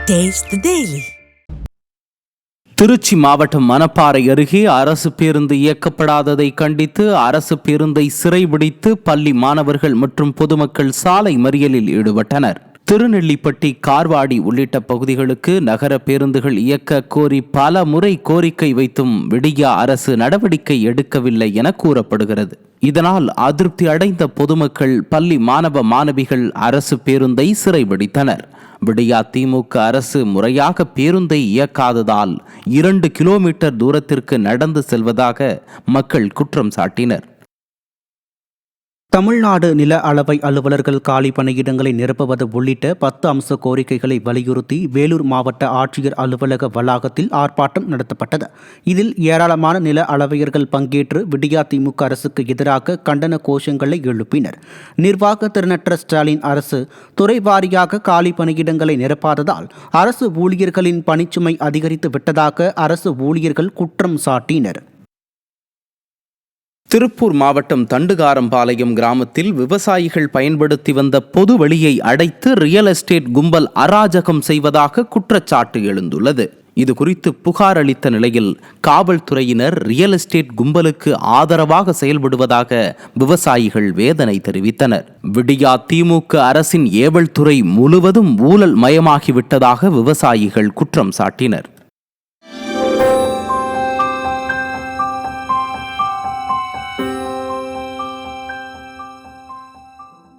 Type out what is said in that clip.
Taste the Daily. Trichy மாவட்டம் மணப்பாறை அருகே அரசு பேருந்து இயக்கப்படாததை கண்டித்து அரசு பேருந்தை சிறைபிடித்து பள்ளி மாணவர்கள் மற்றும் பொதுமக்கள் சாலை மறியலில் ஈடுபட்டனர். திருநெல்லிப்பட்டி, கார்வாடி உள்ளிட்ட பகுதிகளுக்கு நகர பேருந்துகள் இயக்க கோரி பல முறை கோரிக்கை வைத்தும் விடியா அரசு நடவடிக்கை எடுக்கவில்லை என கூறப்படுகிறது. இதனால் அதிருப்தி அடைந்த பொதுமக்கள், பள்ளி மாணவ மாணவிகள் அரசு பேருந்தை சிறைபிடித்தனர். விடியா திமுக அரசு முறையாக பேருந்தை இயக்காததால் 2 கிலோமீட்டர் தூரத்திற்கு நடந்து செல்வதாக மக்கள் குற்றம் சாட்டினர். தமிழ்நாடு நில அளவை அலுவலர்கள் காலி பணியிடங்களை நிரப்புவது உள்ளிட்ட 10 அம்ச கோரிக்கைகளை வலியுறுத்தி வேலூர் மாவட்ட ஆட்சியர் அலுவலக வளாகத்தில் ஆர்ப்பாட்டம் நடத்தப்பட்டது. இதில் ஏராளமான நில அளவையர்கள் பங்கேற்று விடியா திமுக அரசுக்கு எதிராக கண்டன கோஷங்களை எழுப்பினர். நிர்வாக திறனற்ற ஸ்டாலின் அரசு துறை வாரியாக காலி பணியிடங்களை நிரப்பாததால் அரசு ஊழியர்களின் பணிச்சுமை அதிகரித்து விட்டதாக அரசு ஊழியர்கள் குற்றம் சாட்டினர். திருப்பூர் மாவட்டம் தண்டுகாரம்பாளையம் கிராமத்தில் விவசாயிகள் பயன்படுத்தி வந்த பொது வழியை அடைத்து ரியல் எஸ்டேட் கும்பல் அராஜகம் செய்வதாக குற்றச்சாட்டு எழுந்துள்ளது. இது குறித்து புகார் அளித்த நிலையில் காவல்துறையினர் ரியல் எஸ்டேட் கும்பலுக்கு ஆதரவாக செயல்படுவதாக விவசாயிகள் வேதனை தெரிவித்தனர். விடியா திமுக அரசின் ஏவல் துறை முழுவதும் ஊழல் மயமாகிவிட்டதாக விவசாயிகள் குற்றம் சாட்டினர்.